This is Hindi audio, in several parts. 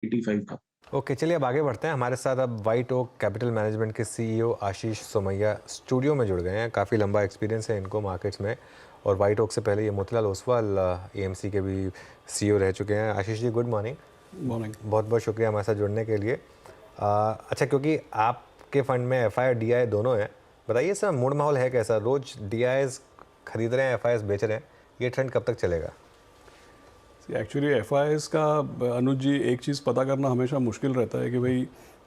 85 का। ओके, चलिए अब आगे बढ़ते हैं। हमारे साथ अब वाइट ओक कैपिटल मैनेजमेंट के सीईओ आशीष सोमैया स्टूडियो में जुड़ गए हैं। काफ़ी लंबा एक्सपीरियंस है इनको मार्केट्स में, और वाइट ओक से पहले ये मोतीलाल ओसवाल एएमसी के भी सीईओ रह चुके हैं। Ashish ji, good morning. Morning. बहुत बहुत शुक्रिया हमारे साथ जुड़ने के लिए। अच्छा, क्योंकि आपके फंड में एफआई और डीआई दोनों हैं, बताइए सर, मूड माहौल है कैसा? रोज डीआईएस खरीद रहे हैं, एफआईएस बेच रहे हैं, ये ट्रेंड कब तक चलेगा? एक्चुअली एफआईएस का अनुज जी, एक चीज़ पता करना हमेशा मुश्किल रहता है कि भाई,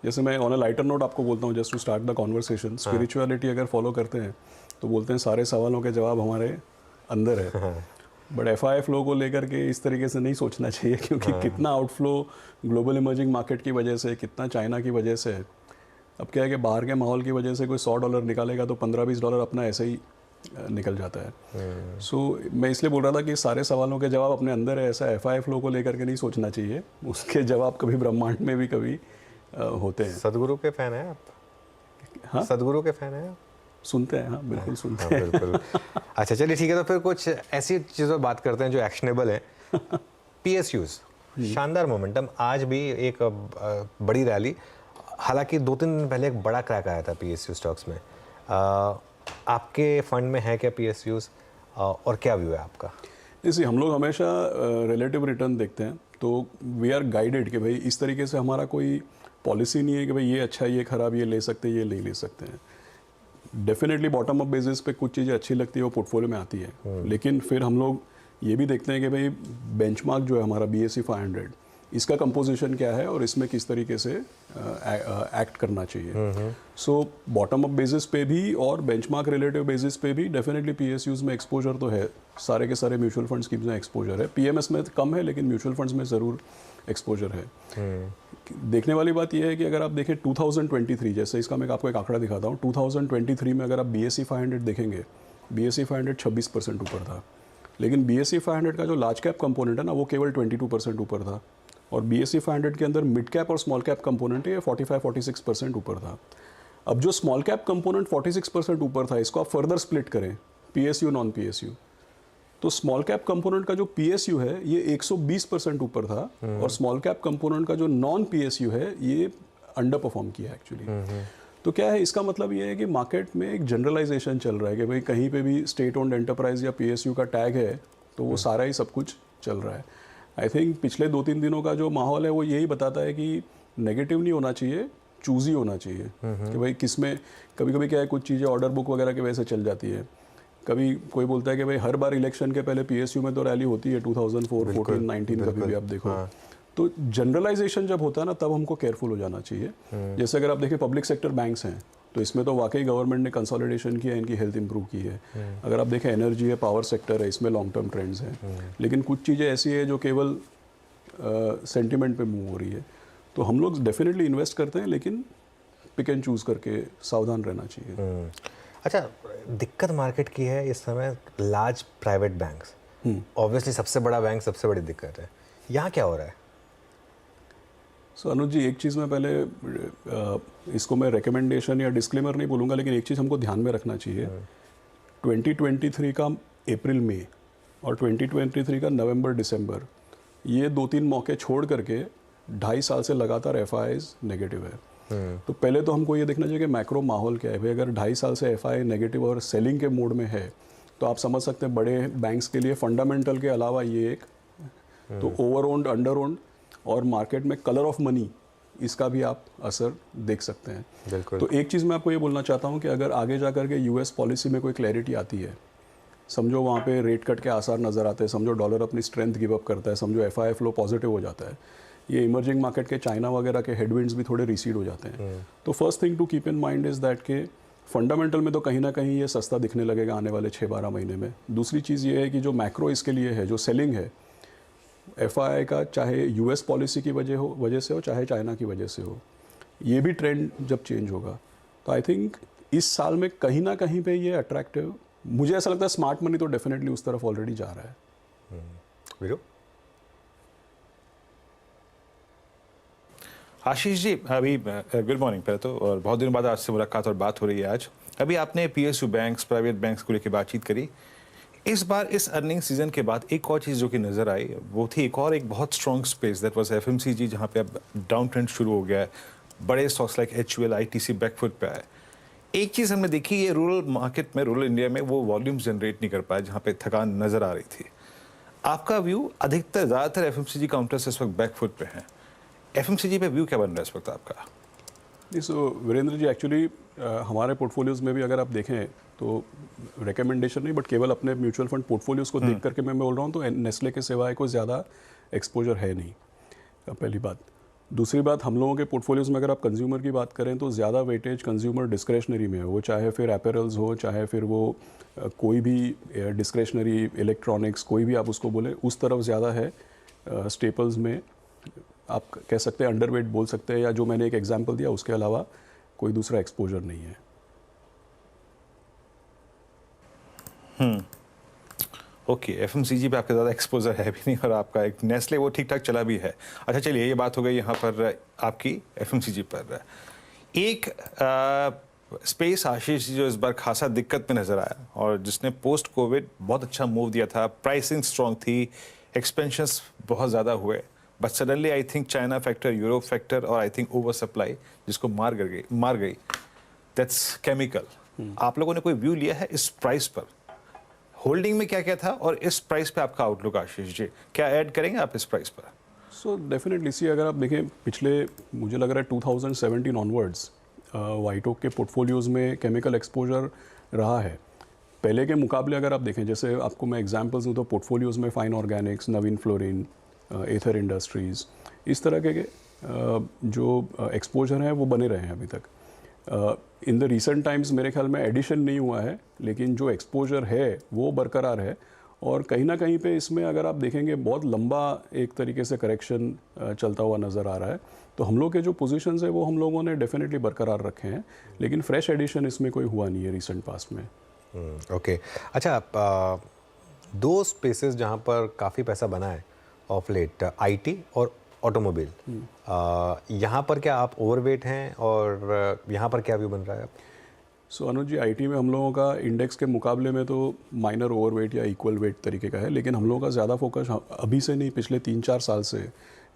जैसे मैं ऑन अ लाइटर नोट आपको बोलता हूँ, just to start the conversation, spirituality अगर फॉलो करते हैं तो बोलते हैं सारे सवालों के जवाब हमारे अंदर है। बट एफआई फ्लो को लेकर के इस तरीके से नहीं सोचना चाहिए, क्योंकि कितना आउटफ्लो ग्लोबल इमर्जिंग मार्केट की वजह से, कितना चाइना की वजह से है। अब क्या है कि बाहर के माहौल की वजह से कोई $100 निकालेगा तो $15-20 अपना ऐसे ही निकल जाता है। सो मैं इसलिए बोल रहा था कि सारे सवालों के जवाब अपने अंदर है, ऐसा एफआई फ्लो को लेकर के नहीं सोचना चाहिए। उसके जवाब कभी ब्रह्मांड में भी कभी होते हैं। सदगुरु के फैन हैं आप? हाँ, सदगुरु के फैन हैं आप? सुनते हैं, हाँ बिल्कुल सुनते हाँ, हैं। बिल्कुल। अच्छा, चलिए ठीक है, तो फिर कुछ ऐसी चीज़ों पर बात करते हैं जो एक्शनेबल हैं। पीएसयूज, शानदार मोमेंटम, आज भी एक बड़ी रैली। हालांकि 2-3 दिन पहले एक बड़ा क्रैक आया था पीएसयू स्टॉक्स में। आपके फंड में है क्या पीएसयूज, और क्या व्यू है आपका? जैसे हम लोग हमेशा रिलेटिव रिटर्न देखते हैं, तो वी आर गाइडेड कि भाई इस तरीके से हमारा कोई पॉलिसी नहीं है कि भाई ये अच्छा ये ख़राब, ये ले सकते हैं ये नहीं ले सकते हैं। डेफिनेटली बॉटम अप बेसिस पे कुछ चीज़ें अच्छी लगती है, वो पोर्टफोलियो में आती है। लेकिन फिर हम लोग ये भी देखते हैं कि भाई बेंचमार्क जो है हमारा BSE 500, इसका कंपोजिशन क्या है और इसमें किस तरीके से एक्ट करना चाहिए। सो बॉटम अप बेसिस पे भी और बेंचमार्क रिलेटिव बेसिस पे भी डेफिनेटली PSUs में एक्सपोजर तो है। सारे के सारे म्यूचुअल फंड स्कीम्स में एक्सपोजर है, PMS में कम है, लेकिन म्यूचुअल फंड्स में ज़रूर एक्सपोजर है। देखने वाली बात यह है कि अगर आप देखें 2023, जैसे इसका मैं आपको एक आंकड़ा दिखाता हूँ, 2023 में अगर आप BSE 500 देखेंगे, BSE 500 26% ऊपर था। लेकिन BSE 500 का जो लार्ज कैप कंपोनेंट है ना, वो केवल 22% ऊपर था। और BSE 500 के अंदर मिड कैप और स्मॉल कैप कंपोनेंट है, 45-46% ऊपर था। अब जो स्मॉल कैप कंपोनेंट 46% ऊपर था, इसको आप फर्दर स्प्लिट करें, PSU नॉन PSU, तो स्मॉल कैप कंपोनेंट का जो PSU है ये 120% ऊपर था, और स्मॉल कैप कंपोनेंट का जो नॉन PSU है ये अंडर परफॉर्म किया एक्चुअली। तो क्या है, इसका मतलब ये है कि मार्केट में एक जनरलाइजेशन चल रहा है कि भाई कहीं पे भी स्टेट ओन्ड एंटरप्राइज या PSU का टैग है तो वो सारा ही सब कुछ चल रहा है। आई थिंक पिछले 2-3 दिनों का जो माहौल है वो यही बताता है कि नेगेटिव नहीं होना चाहिए, चूजी होना चाहिए कि भाई किस में। कभी कभी क्या है, कुछ चीज़ें ऑर्डर बुक वगैरह की वजह से चल जाती है। कभी कोई बोलता है कि भाई हर बार इलेक्शन के पहले PSU में तो रैली होती है, 2004, 14, 19 कभी भी आप देखो। हाँ। तो जनरलाइजेशन जब होता है ना, तब हमको केयरफुल हो जाना चाहिए। जैसे अगर आप देखें पब्लिक सेक्टर बैंक्स हैं, तो इसमें तो वाकई गवर्नमेंट ने कंसोलिडेशन किया है, इनकी हेल्थ इंप्रूव की है। अगर आप देखें एनर्जी है, पावर सेक्टर है, इसमें लॉन्ग टर्म ट्रेंड्स हैं। लेकिन कुछ चीज़ें ऐसी है जो केवल सेंटिमेंट पे मूव हो रही है। तो हम लोग डेफिनेटली इन्वेस्ट करते हैं, लेकिन पिक एंड चूज़ करके सावधान रहना चाहिए। अच्छा, दिक्कत मार्केट की है इस समय लार्ज प्राइवेट बैंक्स। ऑब्वियसली सबसे बड़ा बैंक सबसे बड़ी दिक्कत है। यहाँ क्या हो रहा है? सो अनुज जी, एक चीज़ मैं पहले इसको मैं रिकमेंडेशन या डिस्क्लेमर नहीं बोलूँगा, लेकिन एक चीज़ हमको ध्यान में रखना चाहिए। 2023 का अप्रैल मई और 2023 का नवंबर दिसंबर, ये 2-3 मौके छोड़ करके 2.5 साल से लगातार FIs नेगेटिव है। तो पहले तो हमको ये देखना चाहिए कि मैक्रो माहौल क्या है भाई। अगर 2.5 साल से FI नेगेटिव और सेलिंग के मोड में है, तो आप समझ सकते हैं बड़े बैंक्स के लिए फंडामेंटल के अलावा ये एक तो ओवर ओन्ड, अंडर ओन्ड, और मार्केट में कलर ऑफ मनी, इसका भी आप असर देख सकते हैं। बिल्कुल। तो एक चीज़ मैं आपको ये बोलना चाहता हूँ कि अगर आगे जा करके US पॉलिसी में कोई क्लैरिटी आती है, समझो वहाँ पे रेट कट के आसार नज़र आते हैं, समझो डॉलर अपनी स्ट्रेंथ गिव अप करता है, समझो FI फ्लो पॉजिटिव हो जाता है, ये इमर्जिंग मार्केट के चाइना वगैरह के हेडविंड्स भी थोड़े रिसीड हो जाते हैं। तो first thing to keep in mind is that के फंडामेंटल में तो कहीं ना कहीं ये सस्ता दिखने लगेगा आने वाले 6-12 महीने में। दूसरी चीज़ ये है कि जो मैक्रो इसके लिए है, जो सेलिंग है FI का, चाहे US पॉलिसी की वजह से हो, चाहे चाइना की वजह से हो, ये भी ट्रेंड जब चेंज होगा, तो आई थिंक इस साल में कहीं ना कहीं पे ये अट्रैक्टिव, मुझे ऐसा लगता है स्मार्ट मनी तो डेफिनेटली उस तरफ ऑलरेडी जा रहा है। वीरू? आशीष जी, अभी गुड मॉर्निंग पहले तो, और बहुत दिनों बाद आज से मुलाकात और बात हो रही है। आज अभी आपने PSU बैंक्स, प्राइवेट बैंक्स को लेकर बातचीत करी। इस बार इस अर्निंग सीजन के बाद एक और चीज़ जो कि नज़र आई वो थी एक बहुत strong space that was FMCG, जहाँ पे अब डाउन ट्रेंड शुरू हो गया है। बड़े stocks like HUL ITC backfoot पे आए। एक चीज़ हमने देखी, ये रूरल मार्केट में, रूरल इंडिया में वो वॉल्यूम जनरेट नहीं कर पाया जहाँ पे थकान नज़र आ रही थी। आपका व्यू, अधिकतर ज़्यादातर एफएमसीजी काउंटर्स इस वक्त बैकफुट पे हैं, एफएमसीजी पे व्यू क्या बन रहा है इस वक्त आपका? जी, सो वीरेंद्र जी, एक्चुअली हमारे पोर्टफोलियोज़ में भी अगर आप देखें तो रिकमेंडेशन नहीं, बट केवल अपने म्यूचुअल फंड पोर्टफोलियोज़ को देख करके मैं बोल रहा हूँ, तो नेस्ले के सिवाय कोई ज़्यादा एक्सपोजर है नहीं, पहली बात। दूसरी बात, हम लोगों के पोर्टफोलियोज़ में अगर आप कंज्यूमर की बात करें तो ज़्यादा वेटेज कंज्यूमर डिस्क्रेशनरी में है, वो चाहे फिर अपैरल्स हो, चाहे फिर वो कोई भी डिस्क्रेशनरी इलेक्ट्रॉनिक्स, कोई भी आप उसको बोले, उस तरफ ज़्यादा है। स्टेपल्स में आप कह सकते हैं अंडरवेट बोल सकते हैं, या जो मैंने एक एग्जांपल दिया उसके अलावा कोई दूसरा एक्सपोजर नहीं है। ओके, एफएमसीजी पे आपका ज़्यादा एक्सपोजर है भी नहीं, और आपका एक नेस्ले वो ठीक ठाक चला भी है। अच्छा चलिए, ये बात हो गई यहाँ पर आपकी एफएमसीजी पर। एक स्पेस आशीष जी जो इस बार खासा दिक्कत में नज़र आया, और जिसने पोस्ट कोविड बहुत अच्छा मूव दिया था, प्राइसिंग स्ट्रॉन्ग थी, एक्सपेंशंस बहुत ज़्यादा हुए, but suddenly I think China factor, Europe factor और आई थिंक ओवर सप्लाई जिसको मार गई, दैट्स केमिकल। आप लोगों ने कोई व्यू लिया है इस प्राइस पर? होल्डिंग में क्या क्या था, और इस प्राइस पे आपका आउटलुक आशीष जी, क्या ऐड करेंगे आप इस प्राइस पर? सो डेफिनेटली सी, अगर आप देखें पिछले, मुझे लग रहा है 2017 ऑनवर्ड्स व्हाइट ओक के पोर्टफोलियोज़ में केमिकल एक्सपोजर रहा है। पहले के मुकाबले अगर आप देखें, जैसे आपको मैं एग्जांपल्स दूँ तो पोर्टफोलियोज़ में फाइन ऑर्गेनिक्स, नवीन फ्लोरिन, एथर इंडस्ट्रीज़, इस तरह के जो एक्सपोजर हैं वो बने रहे हैं अभी तक। इन द रिसेंट टाइम्स मेरे ख्याल में एडिशन नहीं हुआ है, लेकिन जो एक्सपोजर है वो बरकरार है, और कहीं ना कहीं पे इसमें अगर आप देखेंगे बहुत लंबा एक तरीके से करेक्शन चलता हुआ नज़र आ रहा है। तो हम लोग के जो पोजीशंस है वो हम लोगों ने डेफिनेटली बरकरार रखे हैं, लेकिन फ्रेश एडिशन इसमें कोई हुआ नहीं है रिसेंट पास्ट में। ओके, अच्छा, दो स्पेसेस जहाँ पर काफ़ी पैसा बना है ऑफ लेट, IT और ऑटोमोबाइल, यहाँ पर क्या आप ओवरवेट हैं, और यहाँ पर क्या व्यू बन रहा है? सो अनुज जी, IT में हम लोगों का इंडेक्स के मुकाबले में तो माइनर ओवरवेट या इक्वल वेट तरीके का है, लेकिन हम लोगों का ज़्यादा फोकस अभी से नहीं, पिछले 3-4 साल से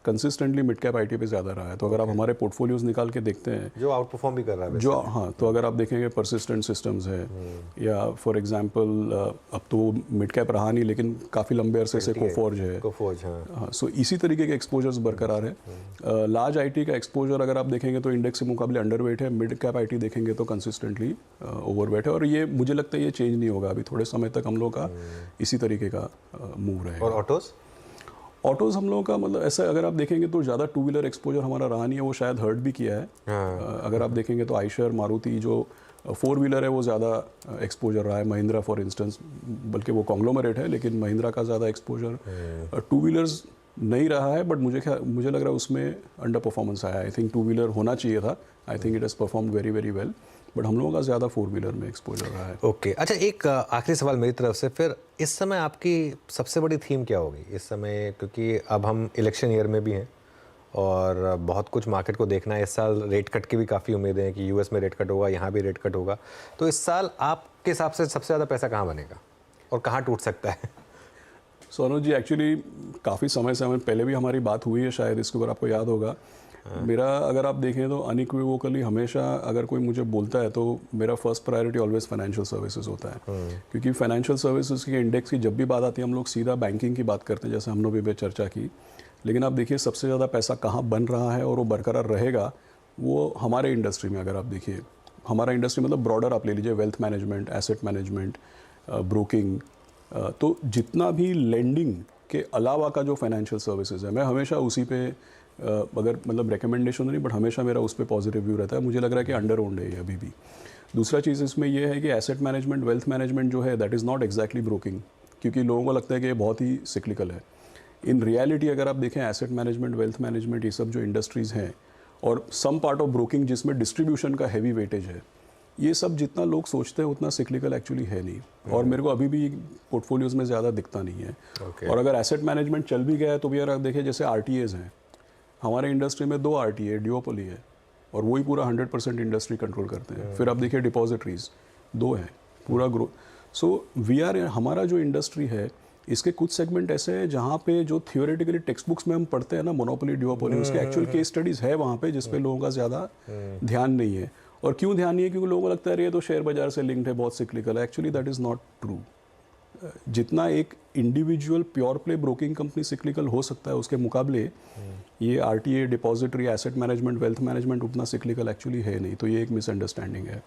कंसिस्टेंटली मिड कैप IT पे ज़्यादा रहा है। तो अगर आप हमारे पोर्टफोलियोज निकाल के देखते हैं, जो आउट परफॉर्म भी कर रहा है जो, हाँ, तो अगर आप देखेंगे परसिस्टेंट सिस्टम्स है, या फॉर एग्जांपल अब तो मिड कैप रहा नहीं, लेकिन काफ़ी लंबे अरसे से कोफोर्ज है। हाँ। सो इसी तरीके के एक्सपोजर्स बरकरार है। लार्ज IT का एक्सपोजर अगर आप देखेंगे तो इंडेक्स के मुकाबले अंडरवेट है, मिड कैप IT देखेंगे तो कंसिस्टेंटली ओवरवेट है, और ये मुझे लगता है ये चेंज नहीं होगा अभी थोड़े समय तक, हम लोग का इसी तरीके का मूव रहेगा। और ऑटोज़ हम लोगों का मतलब ऐसा, अगर आप देखेंगे तो ज़्यादा टू व्हीलर एक्सपोजर हमारा रहा नहीं है, वो शायद हर्ट भी किया है। अगर आप देखेंगे तो आइशर, मारुति जो 4 व्हीलर है वो ज़्यादा एक्सपोजर रहा है, महिंद्रा फॉर इंस्टेंस, बल्कि वो कॉन्ग्लोमरेट है, लेकिन महिंद्रा का ज़्यादा एक्सपोजर टू व्हीलर्स नहीं रहा है। बट मुझे लग रहा है उसमें अंडर परफॉर्मेंस आया। आई थिंक 2 व्हीलर होना चाहिए था, I think it has perform very very well, but हम लोगों का ज़्यादा 4 व्हीलर में एक्सपोजर रहा है। ओके, अच्छा, एक आखिरी सवाल मेरी तरफ से फिर, इस समय आपकी सबसे बड़ी थीम क्या होगी इस समय, क्योंकि अब हम इलेक्शन ईयर में भी हैं और बहुत कुछ मार्केट को देखना है। इस साल रेट कट की भी काफ़ी उम्मीदें हैं कि US में रेट कट होगा, यहाँ भी रेट कट होगा, तो इस साल आपके हिसाब से सबसे ज़्यादा पैसा कहाँ बनेगा और कहाँ टूट सकता है? सोनू जी, एक्चुअली काफ़ी समय से पहले भी हमारी बात हुई है, शायद इसके ऊपर आपको याद होगा। मेरा अगर आप देखें तो अनइक्विवोकली हमेशा अगर कोई मुझे बोलता है तो मेरा first priority always financial services होता है, क्योंकि फाइनेंशियल सर्विसेज के इंडेक्स की जब भी बात आती है हम लोग सीधा बैंकिंग की बात करते हैं, जैसे हम लोग भी चर्चा की। लेकिन आप देखिए सबसे ज़्यादा पैसा कहाँ बन रहा है और वो बरकरार रहेगा, वो हमारे इंडस्ट्री में। अगर आप देखिए हमारा इंडस्ट्री मतलब ब्रॉडर आप ले लीजिए, wealth management, asset management, broking, तो जितना भी लेंडिंग के अलावा का जो फाइनेंशियल सर्विसेज है, मैं हमेशा उसी पे अगर मतलब रिकमेंडेशन नहीं, बट हमेशा मेरा उस पर पॉजिटिव व्यू रहता है। मुझे लग रहा है कि अंडर ओन्ड है ये अभी भी। दूसरा चीज़ इसमें यह है कि एसेट मैनेजमेंट, वेल्थ मैनेजमेंट जो है that is not exactly broking, क्योंकि लोगों को लगता है कि ये बहुत ही सिक्लिकल है। इन रियलिटी अगर आप देखें एसेट मैनेजमेंट, वेल्थ मैनेजमेंट, ये सब जो इंडस्ट्रीज़ हैं और सम पार्ट ऑफ ब्रोकिंग जिसमें डिस्ट्रीब्यूशन का हैवी वेटेज है, ये सब जितना लोग सोचते हैं उतना सिक्लिकल एक्चुअली है नहीं, और मेरे को अभी भी पोर्टफोलियोज़ में ज़्यादा दिखता नहीं है। और अगर एसेट मैनेजमेंट चल भी गया है तो भी अगर देखिए जैसे RTAs हैं, हमारे इंडस्ट्री में 2 RTA ड्यूओपोली है और वही पूरा 100% इंडस्ट्री कंट्रोल करते हैं। फिर आप देखिए डिपॉजिटरीज 2 हैं, पूरा ग्रो। सो वी आर, हमारा जो इंडस्ट्री है इसके कुछ सेगमेंट ऐसे हैं जहाँ पे जो थियोरेटिकली टेक्स्ट बुक्स में हम पढ़ते हैं ना, मोनोपोली ड्यूओपोली, उसके एक्चुअल केस स्टडीज़ है वहाँ पे जिस पे लोगों का ज़्यादा ध्यान नहीं है। और क्यों ध्यान नहीं है? क्योंकि लोगों को लगता है ये तो शेयर बाजार से लिंक्ड है, बहुत सिक्लिकल है। Actually that is not true. जितना एक individual pure play broking company cyclical हो सकता है, उसके मुकाबले ये RTA, depository, asset management, wealth management उतना सिक्लिकल एक्चुअली है नहीं। तो ये एक मिसअंडरस्टैंडिंग है।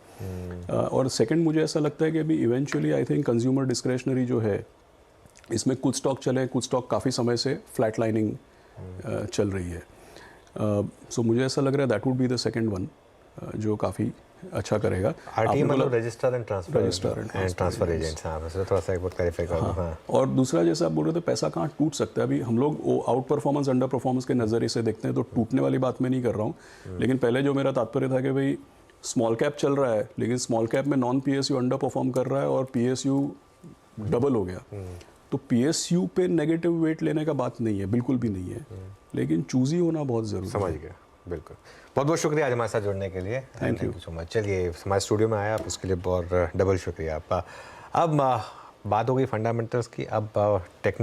और सेकंड, मुझे ऐसा लगता है कि अभी eventually I think consumer discretionary जो है, इसमें कुछ स्टॉक चले, कुछ स्टॉक काफ़ी समय से फ्लैट लाइनिंग चल रही है। सो मुझे ऐसा लग रहा है that would be the second one जो काफ़ी अच्छा करेगा। आरटी मतलब रजिस्टर एंड ट्रांसफर एजेंट्स। हाँ, बस थोड़ा सा एक बार क्लैरिफाई कर दूं। हाँ। और दूसरा, जैसे आप बोल रहे थे पैसा कहाँ टूट सकता है, अभी हम लोग वो आउट परफॉर्मेंस अंडर परफॉर्मेंस के नज़रिए से देखते हैं, तो टूटने वाली बात मैं नहीं कर रहा हूँ। लेकिन पहले जो मेरा तात्पर्य था कि भाई स्मॉल कैप चल रहा है, लेकिन स्मॉल कैप में नॉन पीएसयू अंडर परफॉर्म कर रहा है और पीएसयू डबल हो गया, तो पीएसयू पे नेगेटिव वेट लेने का बात नहीं है, बिल्कुल भी नहीं है, लेकिन चूजी होना बहुत ज़रूरी है। समझ गया, बिल्कुल। बहुत बहुत शुक्रिया आज हमारे साथ जुड़ने के लिए। Thank you so much. चलिए, हमारे स्टूडियो में आया आप, उसके लिए बहुत डबल शुक्रिया आपका। अब बात हो गई फंडामेंटल्स की, अब टेक्निक